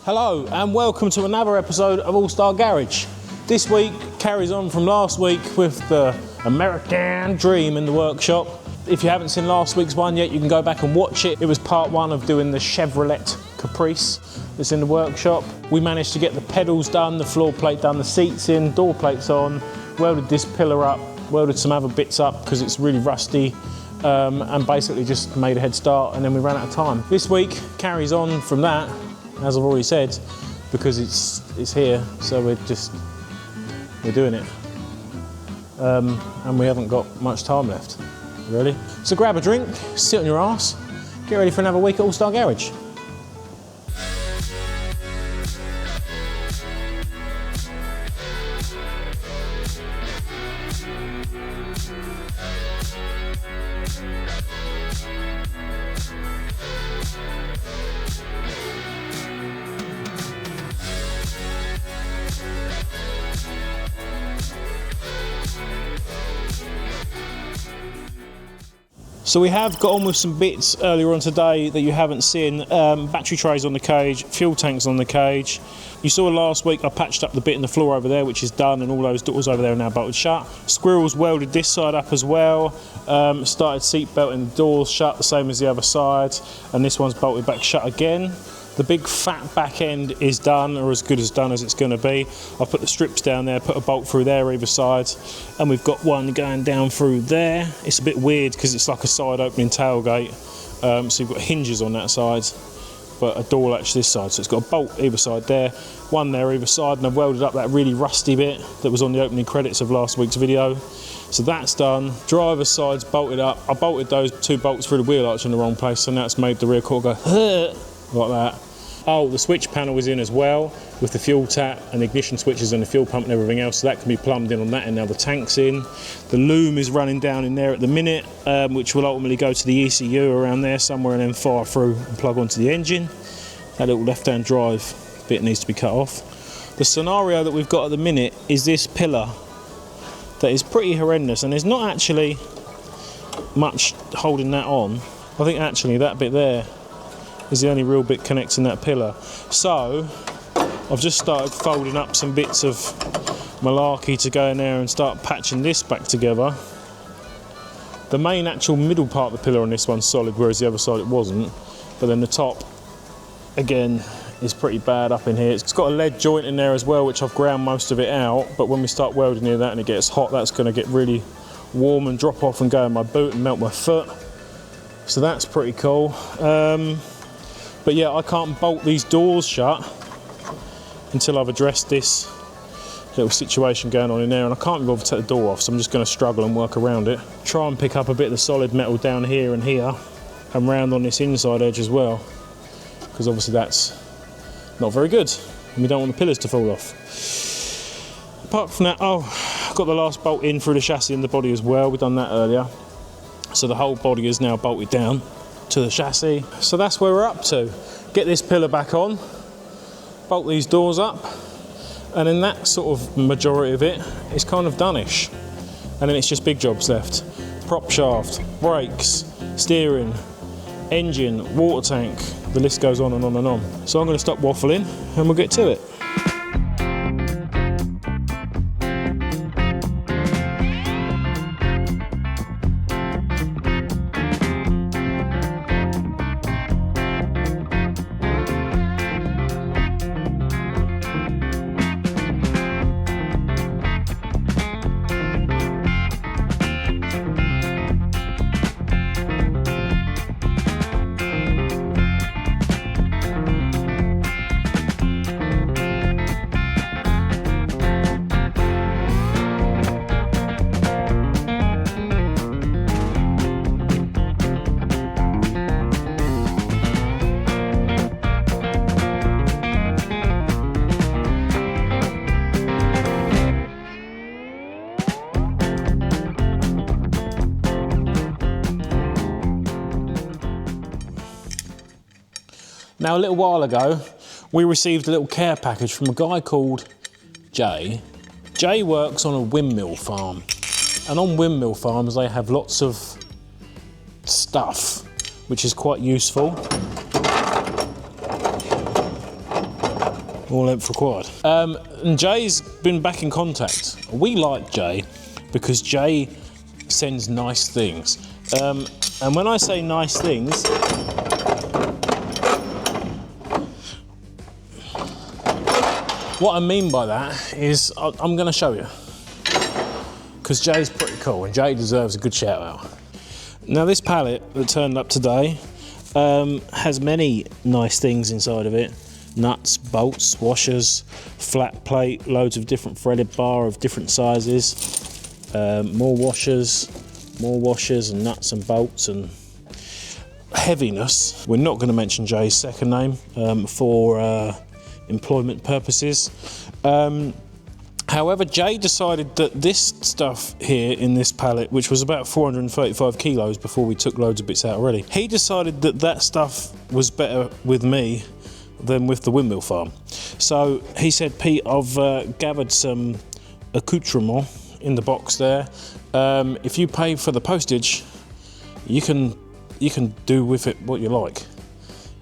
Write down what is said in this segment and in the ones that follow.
Hello and welcome to another episode of Allstar Garage. This week carries on from last week with the American Dream in the workshop. If you haven't seen last week's one yet, you can go back and watch it. It was part one of doing the Chevrolet Caprice that's in the workshop. We managed to get the pedals done, the floor plate done, the seats in, door plates on, welded this pillar up, welded some other bits up because it's really rusty, and basically just made a head start, and then we ran out of time. This week carries on from that, as I've already said, because it's here, so we're doing it. And we haven't got much time left, really. So grab a drink, sit on your ass, get ready for another week at Allstar Garage. So we have got on with some bits earlier on today that you haven't seen. Battery trays on the cage, fuel tanks on the cage. You saw last week I patched up the bit in the floor over there, which is done, and all those doors over there are now bolted shut. Squirrels welded this side up as well. Started seat belting the doors shut, the same as the other side, and this one's bolted back shut again. The big fat back end is done, or as good as done as it's going to be. I've put the strips down there, put a bolt through there either side, and we've got one going down through there. It's a bit weird because it's like a side opening tailgate, so you've got hinges on that side, but a door latch this side, so it's got a bolt either side there, one there either side, and I've welded up that really rusty bit that was on the opening credits of last week's video. So that's done. Driver's side's bolted up. I bolted those two bolts through the wheel arch in the wrong place, so now it's made the rear quarter go like that. Oh, the switch panel is in as well, with the fuel tap and the ignition switches and the fuel pump and everything else, so that can be plumbed in on that, and now the tank's in. The loom is running down in there at the minute, which will ultimately go to the ECU around there somewhere and then fire through and plug onto the engine. That little left-hand drive bit needs to be cut off. The scenario that we've got at the minute is this pillar that is pretty horrendous, and there's not actually much holding that on. I think actually that bit there is the only real bit connecting that pillar. So I've just started folding up some bits of malarkey to go in there and start patching this back together. The main actual middle part of the pillar on this one's solid, whereas the other side it wasn't. But then the top, again, is pretty bad up in here. It's got a lead joint in there as well, which I've ground most of it out, but when we start welding near that and it gets hot, that's going to get really warm and drop off and go in my boot and melt my foot. So that's pretty cool. But yeah, I can't bolt these doors shut until I've addressed this little situation going on in there, and I can't be bothered to take the door off, so I'm just going to struggle and work around it. Try and pick up a bit of the solid metal down here and here, and round on this inside edge as well, because obviously that's not very good, and we don't want the pillars to fall off. Apart from that, I've got the last bolt in through the chassis and the body as well. We've done that earlier, so the whole body is now bolted down to the chassis. So that's where we're up to. Get this pillar back on, bolt these doors up, and then that sort of majority of it is kind of done-ish. And then it's just big jobs left. Prop shaft, brakes, steering, engine, water tank, the list goes on and on and on. So I'm going to stop waffling and we'll get to it. Now, a little while ago, we received a little care package from a guy called Jay. Jay works on a windmill farm, and on windmill farms they have lots of stuff which is quite useful. All length required. And Jay's been back in contact. We like Jay because Jay sends nice things. And when I say nice things, what I mean by that is I'm going to show you. Because Jay's pretty cool and Jay deserves a good shout out. Now this pallet that turned up today has many nice things inside of it. Nuts, bolts, washers, flat plate, loads of different threaded bar of different sizes, more washers and nuts and bolts and heaviness. We're not going to mention Jay's second name for employment purposes. However, Jay decided that this stuff here in this pallet, which was about 435 kilos before we took loads of bits out already, he decided that that stuff was better with me than with the windmill farm. So he said, Pete, I've gathered some accoutrement in the box there. If you pay for the postage, you can do with it what you like.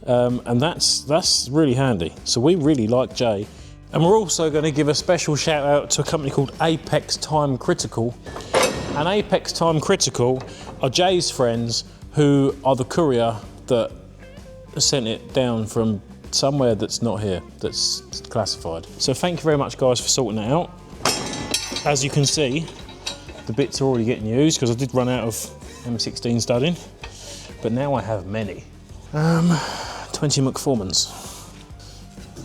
And that's really handy. So we really like Jay. And we're also going to give a special shout out to a company called Apex Time Critical. And Apex Time Critical are Jay's friends who are the courier that sent it down from somewhere that's not here, that's classified. So thank you very much, guys, for sorting that out. As you can see, the bits are already getting used because I did run out of M16 studding, but now I have many. 20 McFormans.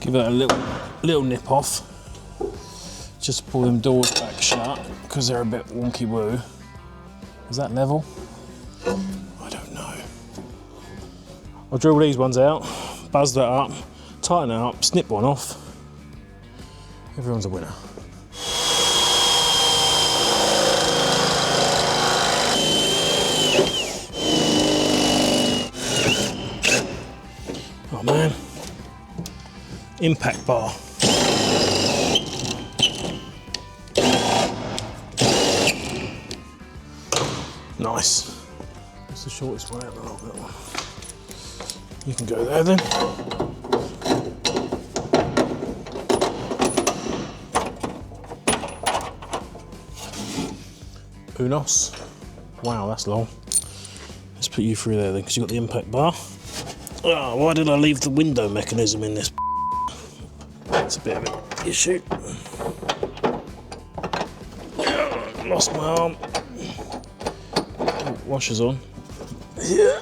Give it a little nip off. Just pull them doors back shut because they're a bit wonky woo. Is that level? I don't know. I'll drill these ones out, buzz that up, tighten it up, snip one off. Everyone's a winner. Oh man. Impact bar. Nice. That's the shortest one out of the lot, that one. You can go there then. Unos. Wow, that's long. Let's put you through there then, because you've got the impact bar. Oh, why did I leave the window mechanism in this? That's a bit of an issue. Lost my arm. Oh, washer's on. Yeah.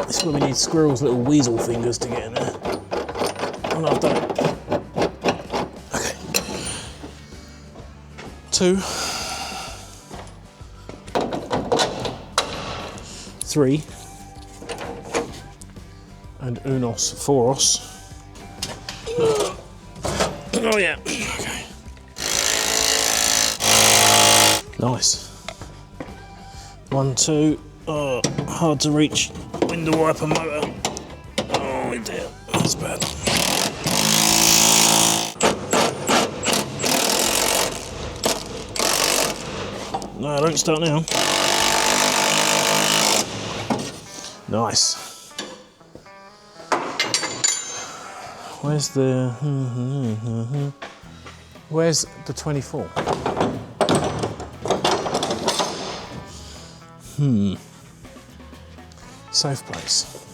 This is where we need Squirrel's little weasel fingers to get in there. Oh no, I've done it. Okay. 2, 3, and unos for us. Oh yeah, okay. Nice. 1, 2, hard to reach window wiper motor. Oh dear, that's bad. No, don't start now. Nice. Where's the 24? Safe place.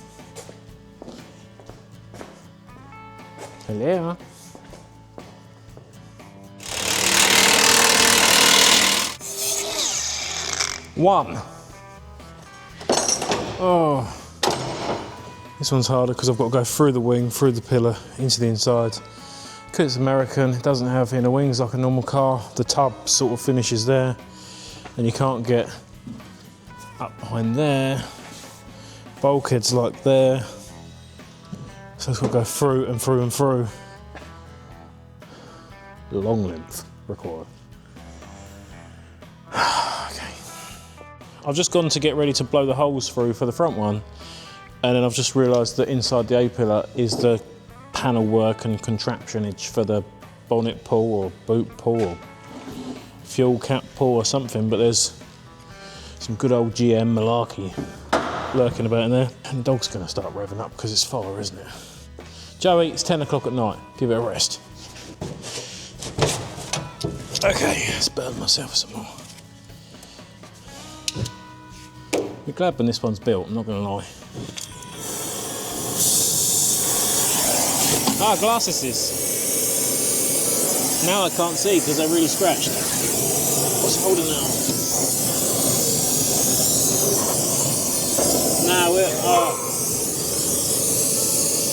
Hello. One. Oh. This one's harder because I've got to go through the wing, through the pillar, into the inside. Because it's American, it doesn't have inner wings like a normal car. The tub sort of finishes there, and you can't get up behind there. Bulkheads like there. So it's got to go through and through and through. Long length required. Okay. I've just gone to get ready to blow the holes through for the front one. And then I've just realised that inside the A-pillar is the panel work and contraptionage for the bonnet pull or boot pull or fuel cap pull or something, but there's some good old GM malarkey lurking about in there. And the dog's going to start revving up because it's fire, isn't it? Joey, it's 10 o'clock at night. Give it a rest. Okay, let's burn myself some more. I'm glad when this one's built, I'm not going to lie. Ah, glasses. Now I can't see because they're really scratched. What's holding that on? Now we're... Oh.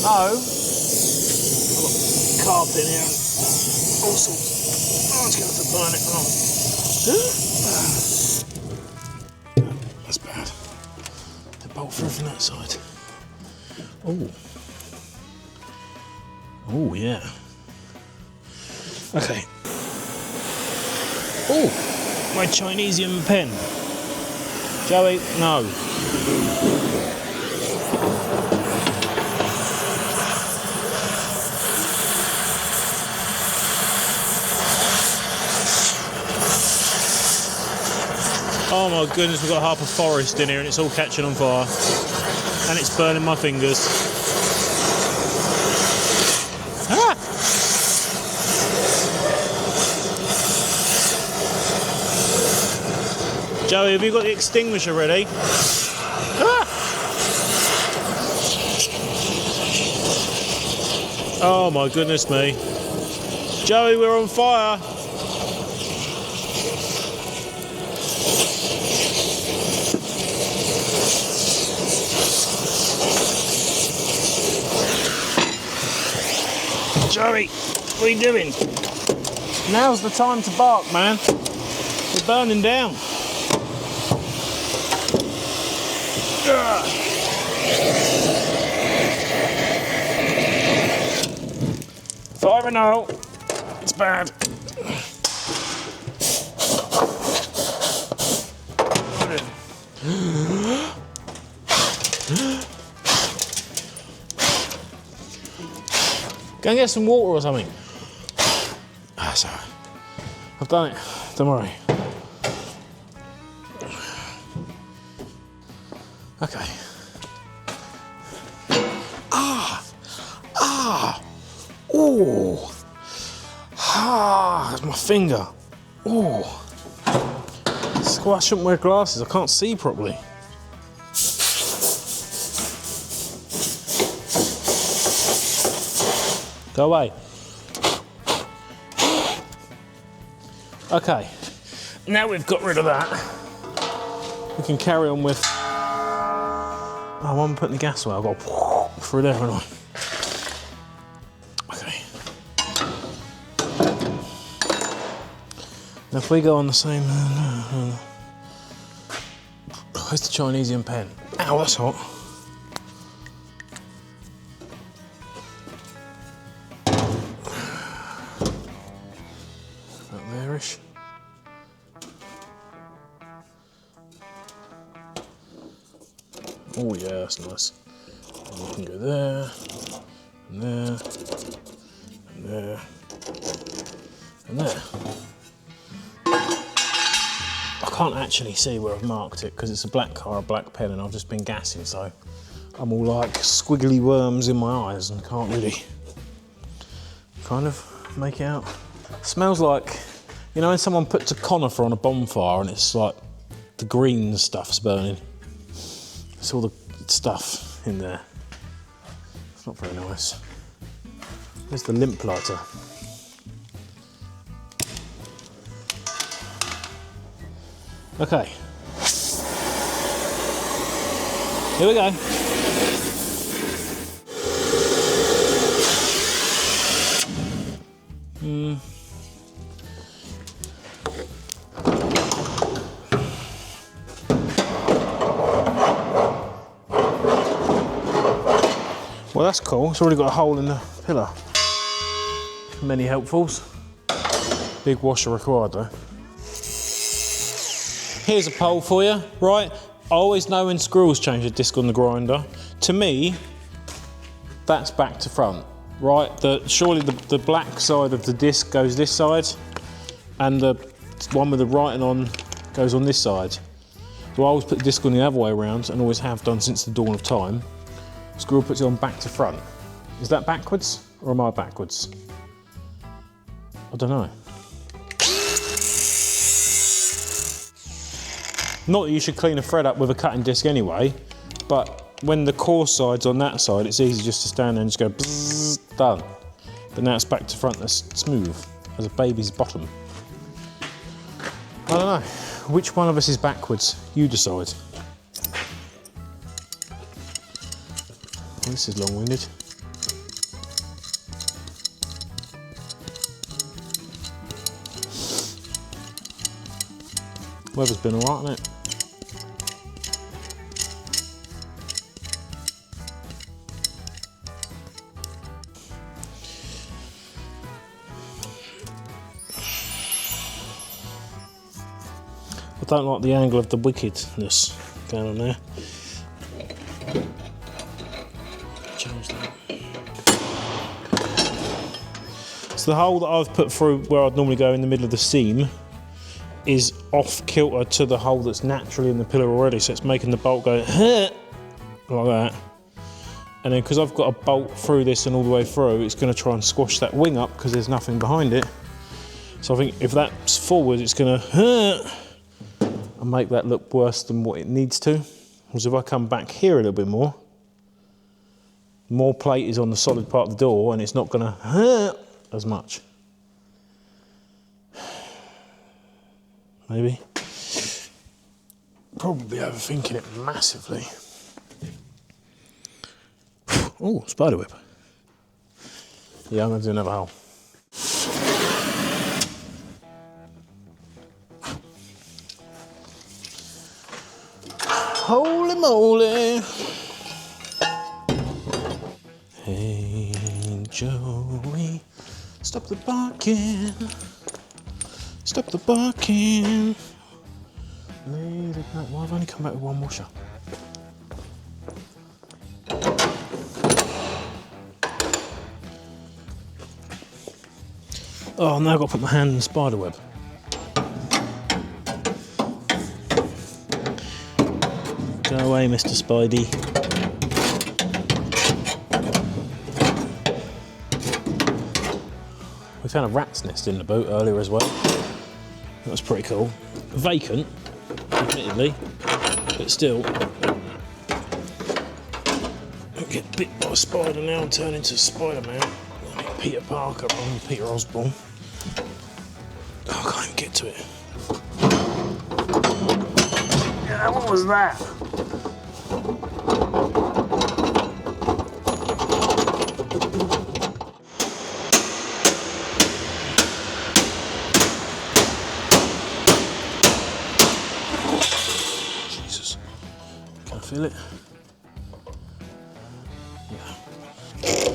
I've got carpet in here and all sorts. Oh, I'm just going to have to burn it. Oh. That's bad. The bolt through from that side. Oh. Oh, yeah. Okay. Oh, my Chinesian pen. Joey, no. Oh my goodness, we've got half a forest in here and it's all catching on fire. And it's burning my fingers. Ah! Joey, have you got the extinguisher ready? Ah! Oh my goodness me. Joey, we're on fire. Joey, what are you doing? Now's the time to bark, man. We're burning down. Fire and all. It's bad. Go and get some water or something. Ah, sorry. I've done it. Don't worry. Okay. Ooh. That's my finger. Ooh. That's why I shouldn't wear glasses. I can't see properly. Go away. Okay. Now we've got rid of that, we can carry on with... Oh, I'm putting the gas away. I've got through there, haven't I? Okay. Now if we go on the same... Where's the Chinesian pen? Ow, that's hot. About there-ish. Oh yeah, that's nice. And you can go there, and there, and there, and there. I can't actually see where I've marked it because it's a black car, a black pen, and I've just been gassing, so I'm all like squiggly worms in my eyes and can't really kind of make it out. Smells like, you know, when someone puts a conifer on a bonfire and it's like the green stuff's burning. It's all the stuff in there. It's not very nice. There's the limp lighter. Okay. Here we go. Well, that's cool. It's already got a hole in the pillar. Many helpfuls. Big washer required though. Here's a poll for you, right? I always know when squirrels change the disc on the grinder. To me, that's back to front, right? Surely the black side of the disc goes this side, and the one with the writing on goes on this side. So I always put the disc on the other way around, and always have done since the dawn of time. Squirrel puts it on back to front. Is that backwards, or am I backwards? I don't know. Not that you should clean a thread up with a cutting disc anyway, but when the core side's on that side, it's easy just to stand there and just go bzzz, done. But now it's back to front, that's smooth as a baby's bottom. I don't know. Which one of us is backwards? You decide. This is long-winded. Weather's been alright, hasn't it? I don't like the angle of the wickedness going on there. Change that. So the hole that I've put through where I'd normally go in the middle of the seam is off kilter to the hole that's naturally in the pillar already, so it's making the bolt go like that. And then because I've got a bolt through this and all the way through, it's going to try and squash that wing up because there's nothing behind it. So I think if that's forward, it's going to and make that look worse than what it needs to. Whereas if I come back here a little bit more plate is on the solid part of the door and it's not going to hurt as much. Maybe. Probably overthinking it massively. Oh, spider web. Yeah, I'm going to do another hole. Holy moly! Hey Joey, stop the barking. Stop the barking. Lady back. Well, I've only come back with one washer. Oh, now I've got to put my hand in the spider web. Go away, Mr. Spidey. We found a rat's nest in the boat earlier as well. That was pretty cool. Vacant, admittedly, but still. I get bit by a spider now and turn into Spider-Man. I mean, Peter Parker rather than Peter Osborne. Oh, I can't even get to it. Yeah, what was that? Jesus, can I feel it? Yeah.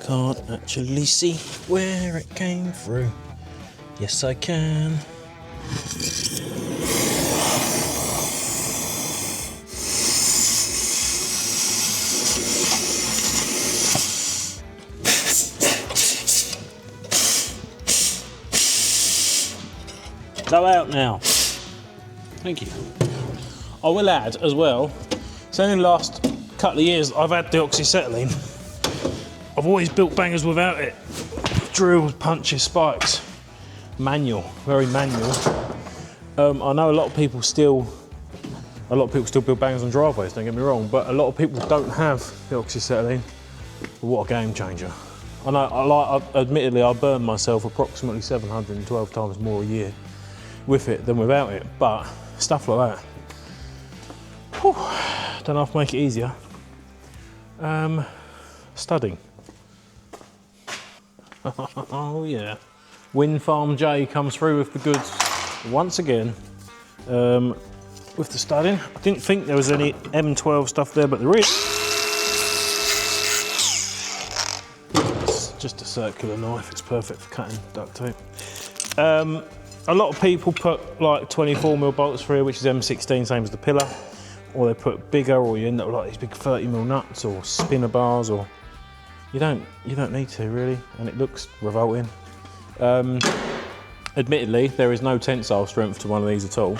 Can't actually see where it came through. Yes, I can. Go out now. Thank you. I will add as well, so in the last couple of years I've had the oxyacetylene. I've always built bangers without it. Drills, punches, spikes. Manual, very manual. I know a lot of people still build bangers on driveways, don't get me wrong, but a lot of people don't have the oxyacetylene. What a game changer. I know, admittedly, I burn myself approximately 712 times more a year with it than without it, but stuff like that. Whew, don't know if I make it easier. Studding. Oh yeah. Wind Farm J comes through with the goods once again. With the studding. I didn't think there was any M12 stuff there, but there is. It's just a circular knife, it's perfect for cutting duct tape. A lot of people put like 24mm bolts through, which is M16, same as the pillar, or they put bigger, or you end up with like these big 30mm nuts or spinner bars, or you don't need to really, and it looks revolting. Admittedly, there is no tensile strength to one of these at all.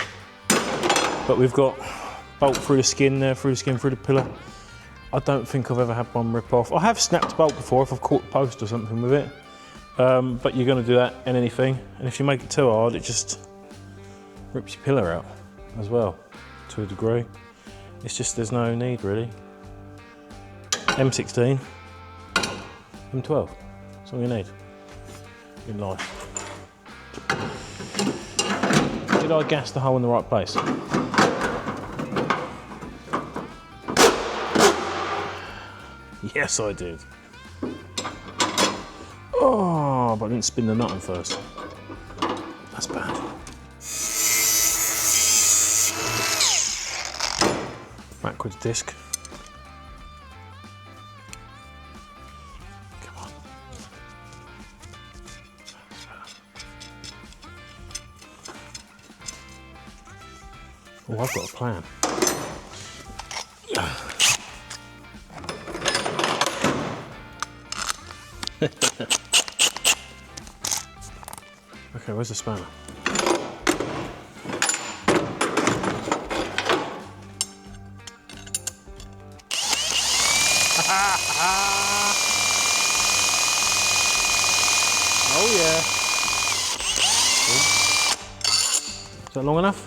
But we've got bolt through the skin there, through the pillar. I don't think I've ever had one rip off. I have snapped a bolt before if I've caught a post or something with it. But you're going to do that in anything. And if you make it too hard, it just rips your pillar out as well, to a degree. It's just, there's no need really. M16, M12, that's all you need in life. Did I gas the hole in the right place? Yes, I did. Oh, but I didn't spin the nut on first. That's bad. Backwards disc. Come on. Oh, I've got a plan. Okay, where's the spanner? Oh yeah. Is that long enough?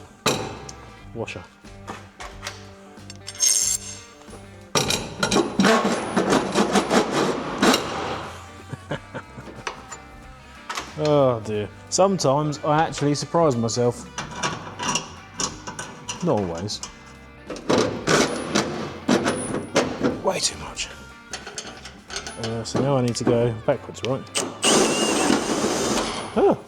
Washer. Oh dear. Sometimes I actually surprise myself. Not always. Way too much. So now I need to go backwards, right? Oh.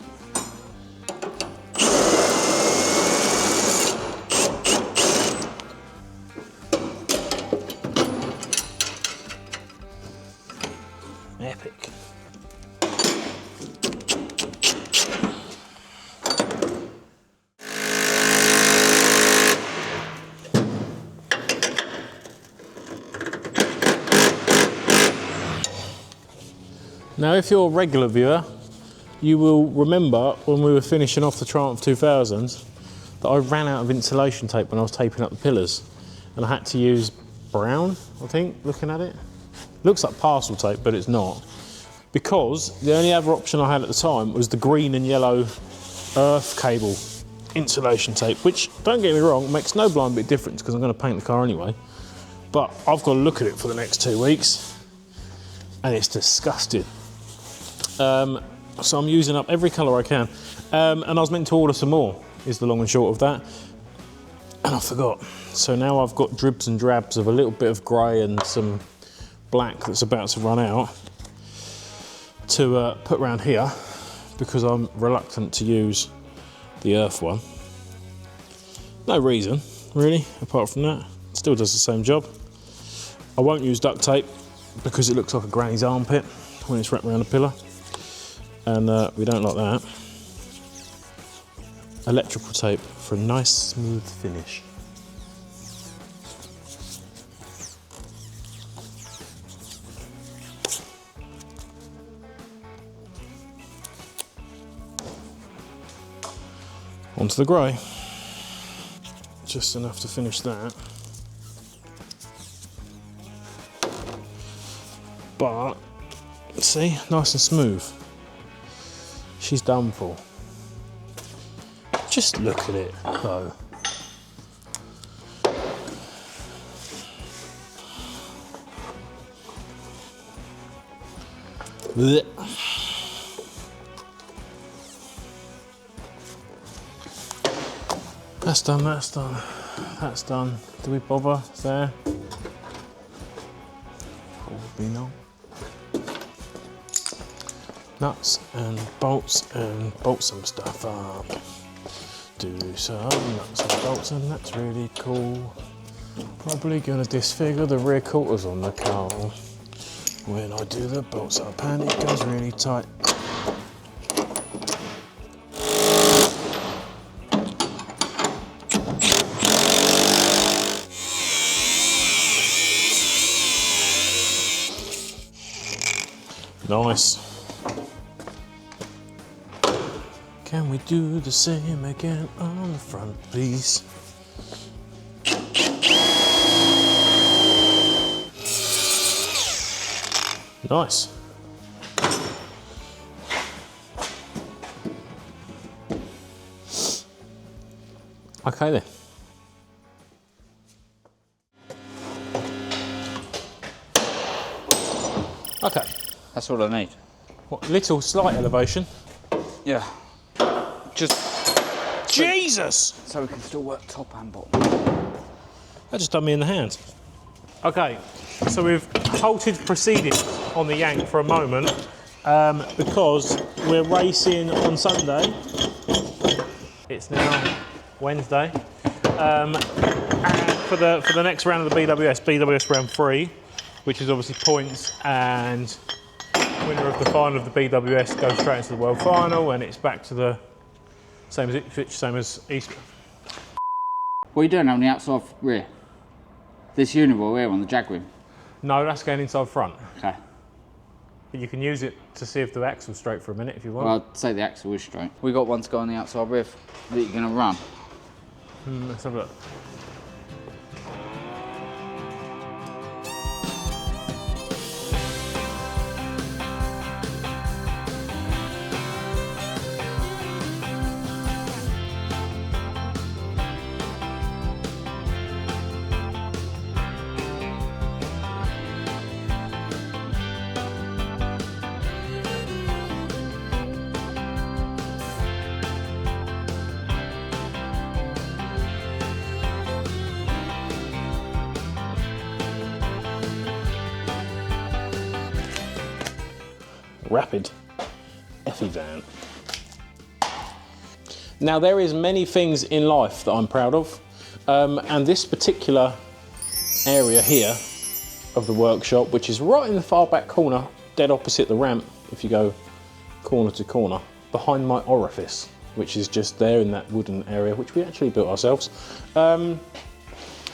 Epic. Now, if you're a regular viewer, you will remember when we were finishing off the Triumph 2000s that I ran out of insulation tape when I was taping up the pillars, and I had to use brown, I think, looking at it. Looks like parcel tape, but it's not, because the only other option I had at the time was the green and yellow earth cable insulation tape, which, don't get me wrong, makes no blind bit difference because I'm going to paint the car anyway, but I've got to look at it for the next 2 weeks and it's disgusting. So I'm using up every colour I can, and I was meant to order some more, is the long and short of that, and I forgot. So now I've got dribs and drabs of a little bit of grey and some black that's about to run out to put around here, because I'm reluctant to use the earth one. No reason really, apart from that. It still does the same job. I won't use duct tape because it looks like a granny's armpit when it's wrapped around a pillar, and we don't like that. Electrical tape for a nice smooth finish. Onto the grey. Just enough to finish that. But, see, nice and smooth. She's done for. Just look at it, though. Blech. That's done, that's done, that's done. Do we bother there? Probably not. Nuts and bolt some stuff up. Do some nuts and bolts, and that's really cool. Probably gonna disfigure the rear quarters on the car when I do the bolts up, and it goes really tight. Nice. Can we do the same again on the front, please? Nice. Okay then. Okay. That's all I need. What, little slight elevation? Yeah. Just Jesus! so we can still work top and bottom. That just done me in the hand. Okay, so we've halted proceedings on the Yank for a moment because we're racing on Sunday. It's now Wednesday. And for the next round of the BWS round 3, which is obviously points, and winner of the final of the BWS goes straight into the world final, and it's back to the same as Ipswich, same as East. What are you doing on the outside rear? This uniball here on the Jaguar? No, that's going inside front. Okay. But you can use it to see if the axle's straight for a minute if you want. Well, I'd say the axle is straight. We got one to go on the outside rear that you're going to run. Let's have a look. Rapid Effie van. Now there is many things in life that I'm proud of, and this particular area here of the workshop, which is right in the far back corner, dead opposite the ramp, if you go corner to corner, behind my orifice, which is just there in that wooden area, which we actually built ourselves.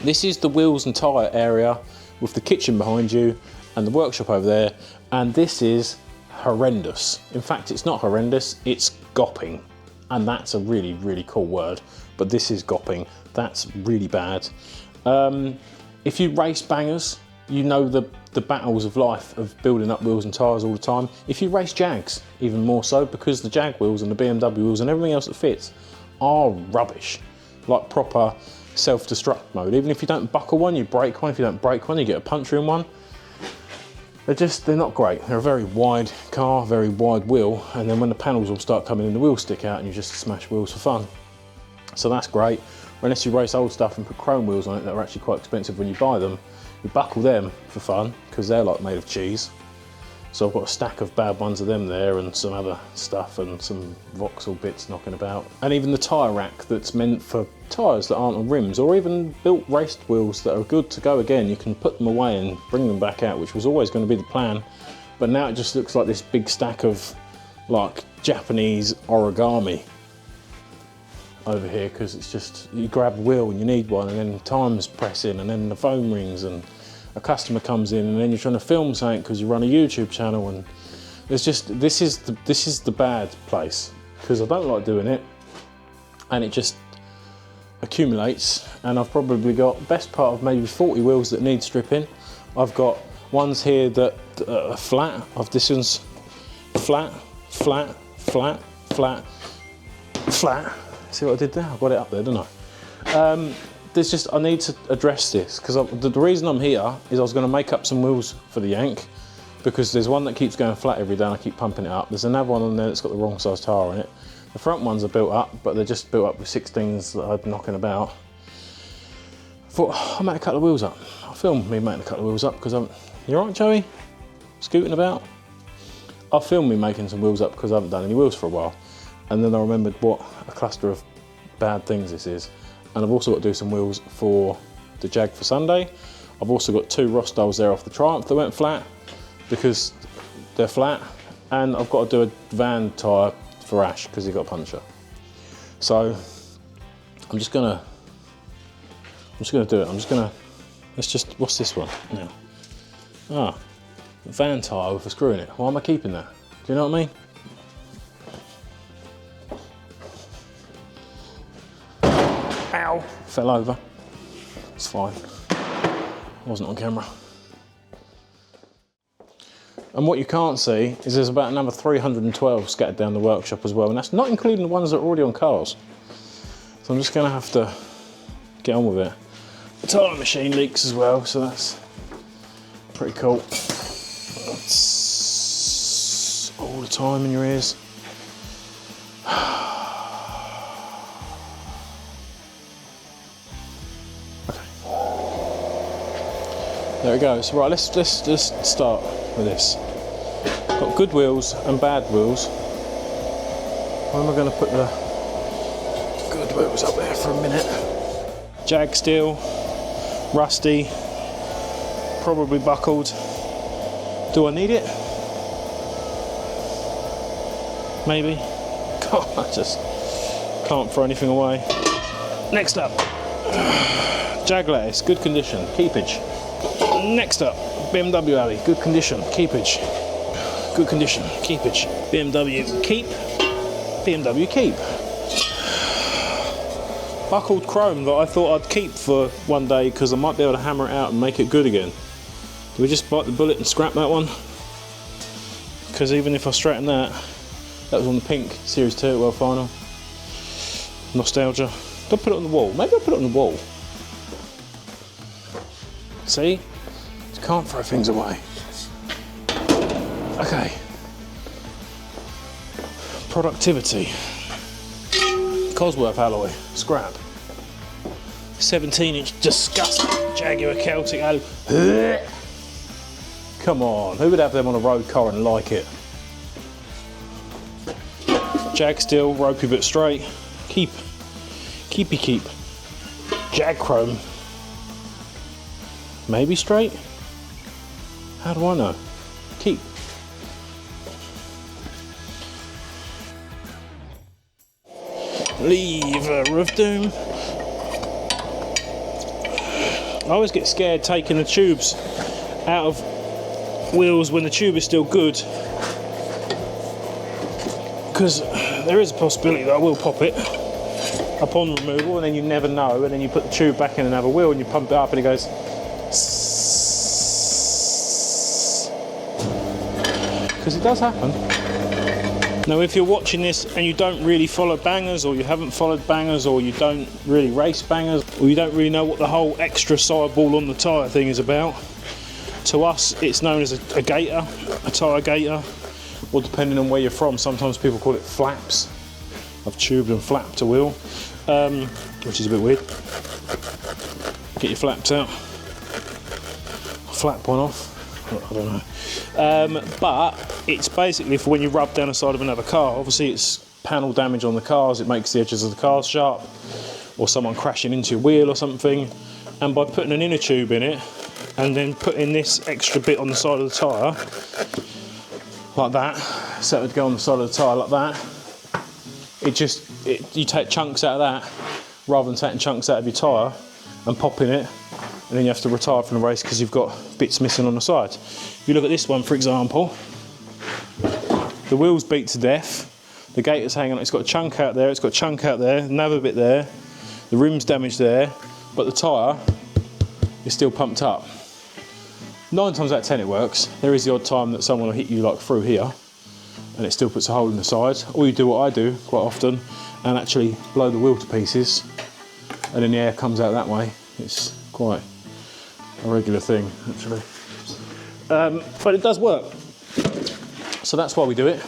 This is the wheels and tyre area with the kitchen behind you and the workshop over there, and this is horrendous. In fact, it's not horrendous, it's gopping. And that's a really, really cool word, but this is gopping. That's really bad. If you race bangers, you know the battles of life of building up wheels and tyres all the time. If you race Jags, even more so, because the Jag wheels and the BMW wheels and everything else that fits are rubbish. Like proper self-destruct mode. Even if you don't buckle one, you break one. If you don't break one, you get a puncture in one. They're not great. They're a very wide car, very wide wheel, and then when the panels all start coming in, the wheels stick out and you just smash wheels for fun. So that's great. Unless you race old stuff and put chrome wheels on it that are actually quite expensive when you buy them, you buckle them for fun because they're like made of cheese. So I've got a stack of bad ones of them there and some other stuff and some Vauxhall bits knocking about. And even the tyre rack that's meant for tyres that aren't on rims, or even built raced wheels that are good to go again, you can put them away and bring them back out, which was always going to be the plan. But now it just looks like this big stack of like Japanese origami over here, because it's just, you grab a wheel and you need one, and then time's pressing, and then the phone rings and a customer comes in, and then you're trying to film something because you run a YouTube channel, and there's just, this is the bad place, because I don't like doing it, and it just accumulates. And I've probably got best part of maybe 40 wheels that need stripping. I've got ones here that are flat. This one's flat, flat, flat, flat, flat. See what I did there? I got it up there, didn't I? There's just, I need to address this, because the reason I'm here is I was going to make up some wheels for the Yank, because there's one that keeps going flat every day and I keep pumping it up. There's another one on there that's got the wrong size tyre on it. The front ones are built up, but they're just built up with 16s that I'm knocking about. I thought, I'll make a couple of wheels up. I'll film me making a couple of wheels up, because you all right, Joey? Scooting about? I'll film me making some wheels up because I haven't done any wheels for a while. And then I remembered what a cluster of bad things this is. And I've also got to do some wheels for the Jag for Sunday. I've also got 2 Rostals there off the Triumph that went flat because they're flat. And I've got to do a van tyre for Ash because he got a puncture. So I'm just gonna do it. What's this one now? Van tyre with a screw in it. Why am I keeping that? Do you know what I mean? Ow! Fell over. It's fine. I wasn't on camera. And what you can't see is there's about another 312 scattered down the workshop as well, and that's not including the ones that are already on cars. So I'm just going to have to get on with it. The tyre machine leaks as well, so that's pretty cool. It's all the time in your ears. There it goes. Right, let's start with this. Got good wheels and bad wheels. Where am I going to put the good wheels up there for a minute? Jag steel, rusty, probably buckled. Do I need it? Maybe. I just can't throw anything away. Next up, Jag lattice, good condition, keepage. Next up, BMW alley, good condition, keepage. Good condition, keepage. BMW keep, BMW keep. Buckled chrome that I thought I'd keep for one day because I might be able to hammer it out and make it good again. Do we just bite the bullet and scrap that one? Because even if I straighten that, that was on the pink Series 2 at World Final. Nostalgia. Do I put it on the wall? Maybe I'll put it on the wall. See? Just can't throw things away. Okay. Productivity. Cosworth alloy, scrap. 17-inch disgusting Jaguar Celtic alloy. Come on, who would have them on a road car and like it? Jag steel, ropey but straight. Keep. Keepy keep. Jag chrome. Maybe straight? How do I know? Keep. Lever of doom. I always get scared taking the tubes out of wheels when the tube is still good, because there is a possibility that I will pop it upon removal, and then you never know, and then you put the tube back in another wheel and you pump it up and it goes because it does happen. Now if you're watching this and you don't really follow bangers, or you haven't followed bangers, or you don't really race bangers, or you don't really know what the whole extra sideball on the tyre thing is about, to us it's known as a gaiter, a tyre gaiter, or depending on where you're from, sometimes people call it flaps. I've tubed and flapped a wheel, which is a bit weird. Get your flaps out. Flap one off. I don't know. But it's basically for when you rub down the side of another car. Obviously it's panel damage on the cars, it makes the edges of the cars sharp, or someone crashing into your wheel or something. And by putting an inner tube in it, and then putting this extra bit on the side of the tyre, like that, so it would go on the side of the tyre like that, you take chunks out of that, rather than taking chunks out of your tyre and popping it, and then you have to retire from the race because you've got bits missing on the side. If you look at this one, for example, the wheel's beat to death, the gaiter's hanging on, it's got a chunk out there, it's got a chunk out there, another bit there, the rim's damaged there, but the tyre is still pumped up. 9 times out of 10 it works. There is the odd time that someone will hit you like through here and it still puts a hole in the side. Or you do what I do quite often and actually blow the wheel to pieces, and then the air comes out that way. It's quite a regular thing actually. But it does work. So that's why we do it.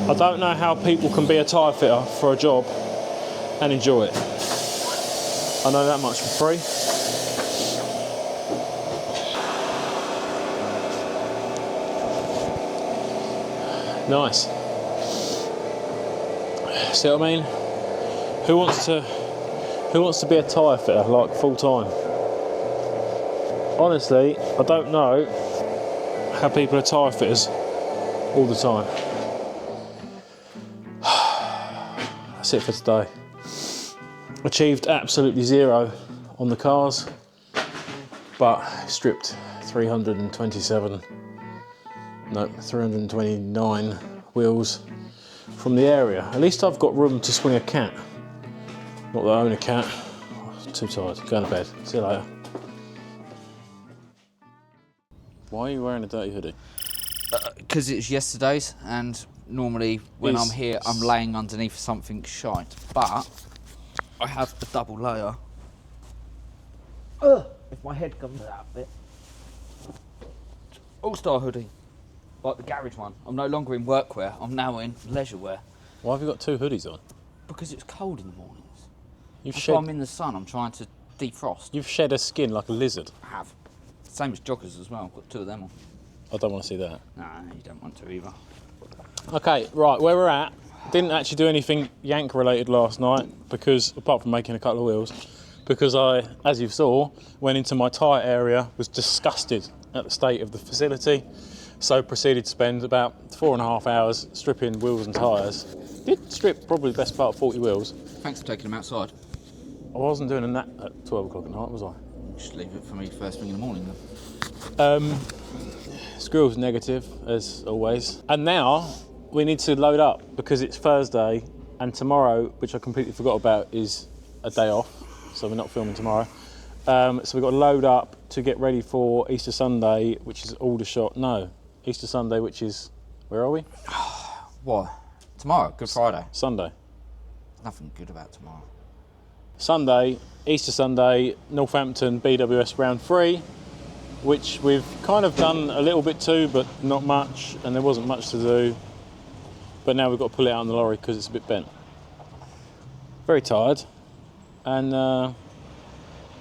I don't know how people can be a tyre fitter for a job and enjoy it. I know that much for free. Nice. See what I mean? Who wants to be a tyre fitter like full time? Honestly, I don't know how people are tyre fitters all the time. That's it for today. Achieved absolutely 0 on the cars, but stripped 329 wheels from the area. At least I've got room to swing a cat. Not that I own a cat. too tired. Going to bed. See you later. Why are you wearing a dirty hoodie? Because it's yesterday's, and normally when I'm here, I'm laying underneath something shite. But I have a double layer. If my head comes out a bit. Allstar hoodie, like the garage one. I'm no longer in workwear. I'm now in leisure wear. Why have you got two hoodies on? Because it's cold in the mornings. That's why I'm in the sun. I'm trying to defrost. You've shed a skin like a lizard. I have. Same as joggers as well. I've got two of them on. I don't want to see that. Nah, you don't want to either. Okay, right, where we're at. Didn't actually do anything yank related last night because, apart from making a couple of wheels, because I, as you saw, went into my tyre area, was disgusted at the state of the facility, so proceeded to spend about 4.5 hours stripping wheels and tyres. Did strip probably the best part of 40 wheels. Thanks for taking them outside. I wasn't doing that at 12 o'clock at night, was I? Just leave it for me first thing in the morning then. Squirrel's negative, as always. And now we need to load up because it's Thursday and tomorrow, which I completely forgot about, is a day off, so we're not filming tomorrow. So we've got to load up to get ready for Easter Sunday, which is Aldershot. No, Easter Sunday, which is, where are we? What? Tomorrow, Good Friday. Sunday. Nothing good about tomorrow. Sunday, Easter Sunday, Northampton BWS round 3, which we've kind of done a little bit too, but not much, and there wasn't much to do. But now we've got to pull it out on the lorry because it's a bit bent. Very tired, and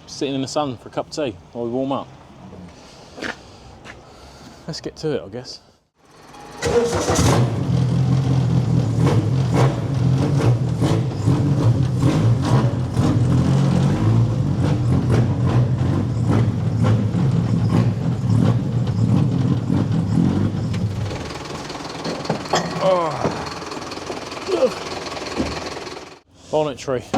sitting in the sun for a cup of tea while we warm up. Let's get to it, I guess. Bonnet-tree. I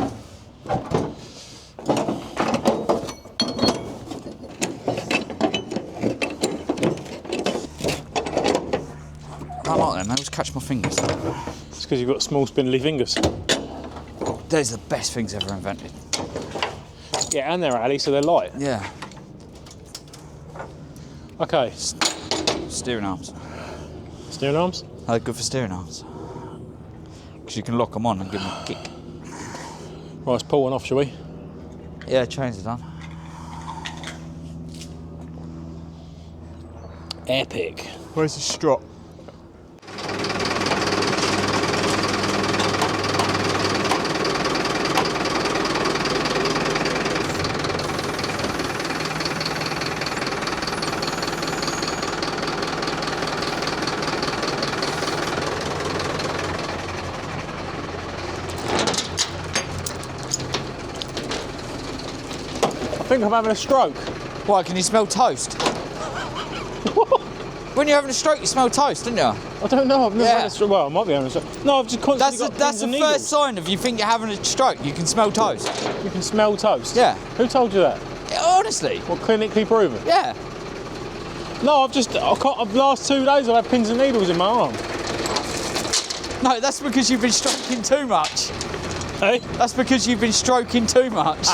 like them, they always catch my fingers. It's because you've got small spindly fingers. Those are the best things ever invented. Yeah, and they're alley, so they're light. Yeah. Okay. Steering arms. Steering arms? They're good for steering arms. Because you can lock them on and give them a kick. Right, let's pull one off, shall we? Yeah, chains are done. Epic. Where's the strap? I think I'm having a stroke. Why, can you smell toast? When you're having a stroke, you smell toast, don't you? I don't know, I've never had a stroke. Well, I might be having a stroke. No, I've just constantly got That's the first sign of you think you're having a stroke. You can smell toast. You can smell toast? Yeah. Who told you that? Yeah, honestly. What, clinically proven? Yeah. No, the last 2 days I've had pins and needles in my arm. No, that's because you've been stroking too much. Hey? That's because you've been stroking too much.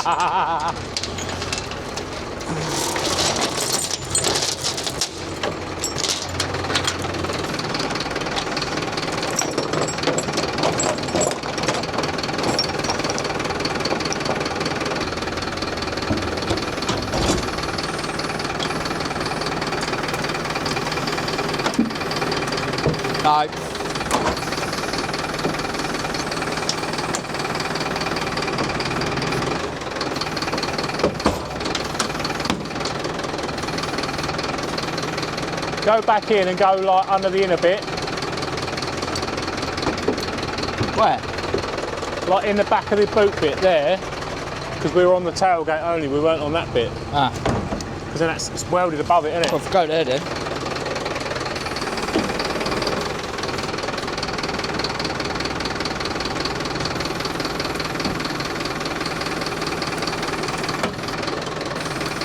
No. Go back in and go like under the inner bit. Where? Like in the back of the boot bit there. Because we were on the tailgate only, we weren't on that bit. Ah. Because then it's welded above it, isn't it? Well, go there then.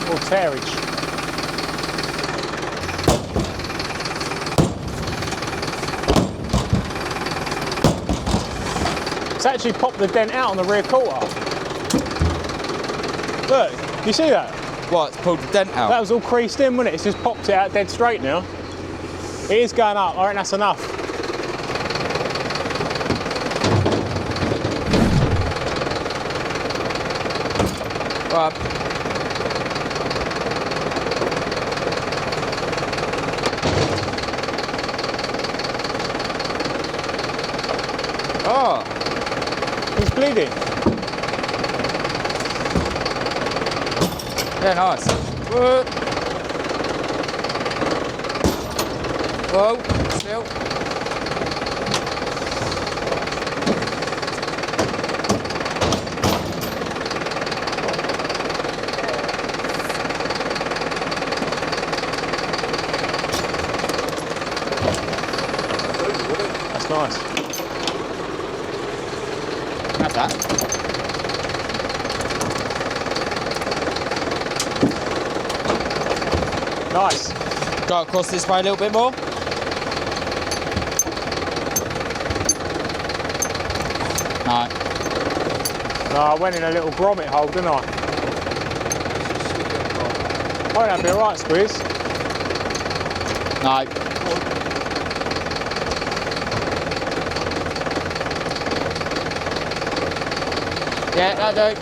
Or tearage. It's actually popped the dent out on the rear quarter. Look, you see that? What, it's pulled the dent out? That was all creased in, wasn't it? It's just popped it out dead straight now. It is going up. I reckon that's enough. Right. Oh, He's bleeding. yeah, nice. Whoa. Whoa, still. That's nice. Have that. Nice. Go across this way a little bit more. No. No, I went in a little grommet hole, didn't I? Oh, that'd be alright, Squeeze. No. Yeah, that'll do.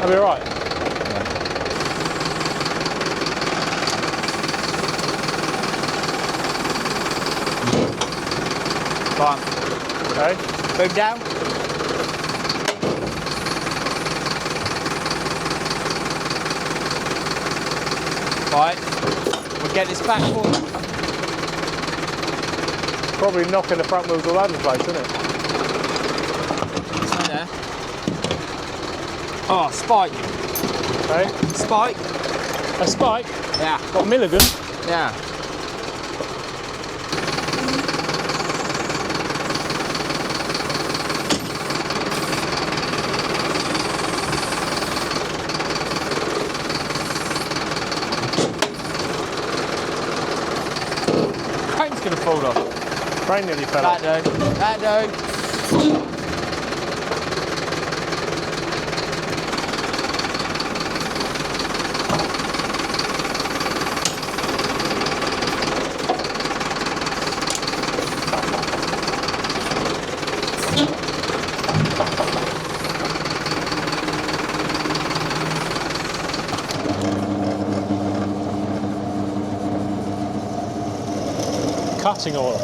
That'd be alright. Fine. Okay. Boom down. Right. We'll get this back forward. Probably knocking the front wheels all over the place, isn't it? Stay there. Oh, spike. Okay. Spike. A spike? Yeah. Got Milligan? Yeah. Crane's gonna fall off. Crane nearly fell off. That dude. That dude. Cutting oil.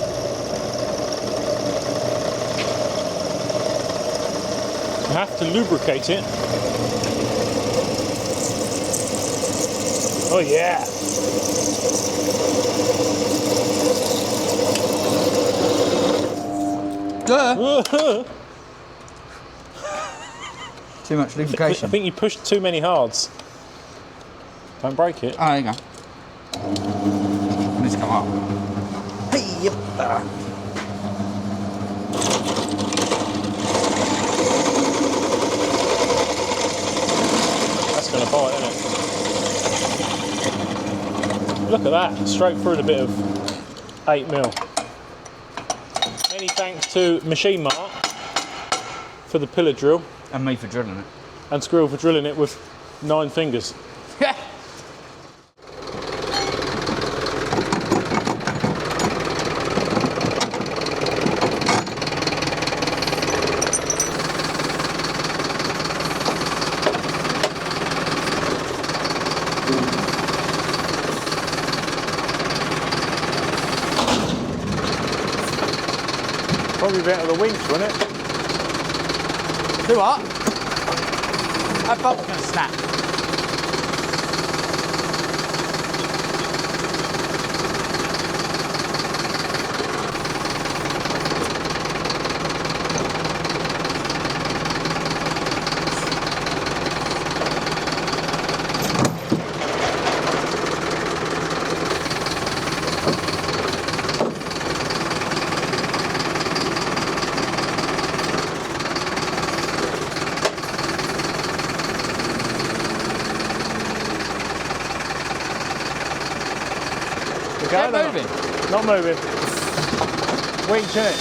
You have to lubricate it. Oh yeah. Duh. Too much I lubrication. think you pushed too many hards. Don't break it. Oh, there you go. Let's come up. Hey, yep. That's going to bite, isn't it? Look at that, straight through the bit of 8mm. Many thanks to Machine Mart for the pillar drill And me for drilling it. and Squirrel for drilling it with 9 fingers. Yeah. Probably better the winch, wouldn't it? Do what? That bulb's gonna snap. Going They're or moving. Not moving. Winch, innit?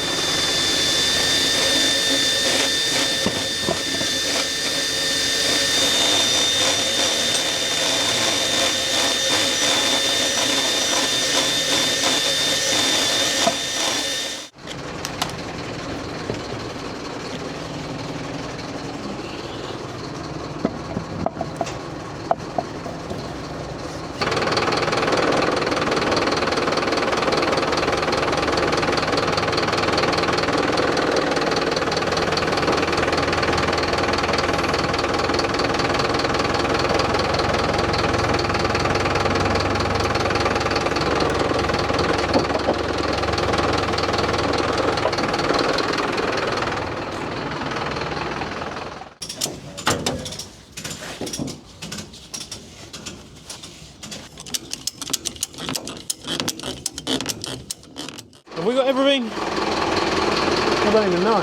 we got everything? I don't even know.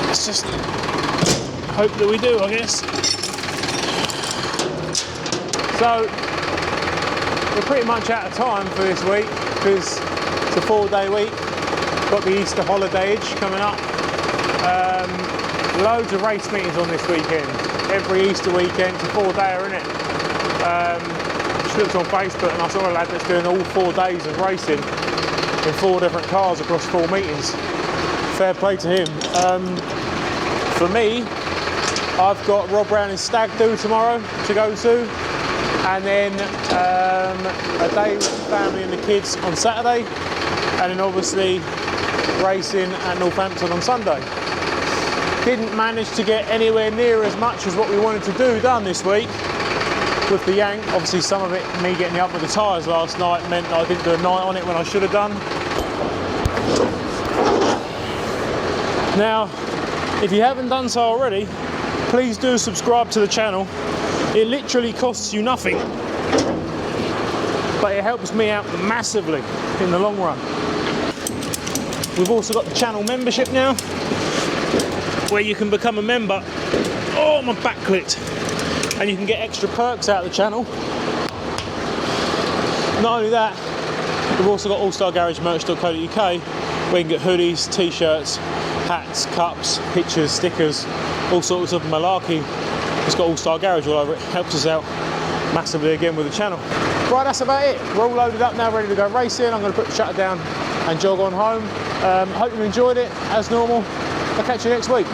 Let's just hope that we do, I guess. So, we're pretty much out of time for this week because it's a 4-day week. Got the Easter holiday coming up. Loads of race meetings on this weekend. Every Easter weekend, it's a 4-dayer, isn't it? Just looked on Facebook and I saw a lad that's doing all 4 days of racing in 4 different cars across 4 meetings. Fair play to him. For me, I've got Rob Browning's Stag Do tomorrow to go to, and then a day with the family and the kids on Saturday, and then obviously racing at Northampton on Sunday. Didn't manage to get anywhere near as much as what we wanted to do done this week with the yank. Obviously some of it, me getting up with the tyres last night, meant that I didn't do a night on it when I should have done. Now, if you haven't done so already, please do subscribe to the channel. It literally costs you nothing, but it helps me out massively in the long run. We've also got the channel membership now, where you can become a member. Oh, my back clicked. And you can get extra perks out of the channel. Not only that, we've also got Allstar Garage merch.co.uk, where you can get hoodies, t-shirts, hats, cups, pictures, stickers, all sorts of malarkey. It's got Allstar Garage all over it. Helps us out massively again with the channel. Right, that's about it. We're all loaded up now, ready to go racing. I'm going to put the shutter down and jog on home. Hope you enjoyed it, as normal. I'll catch you next week.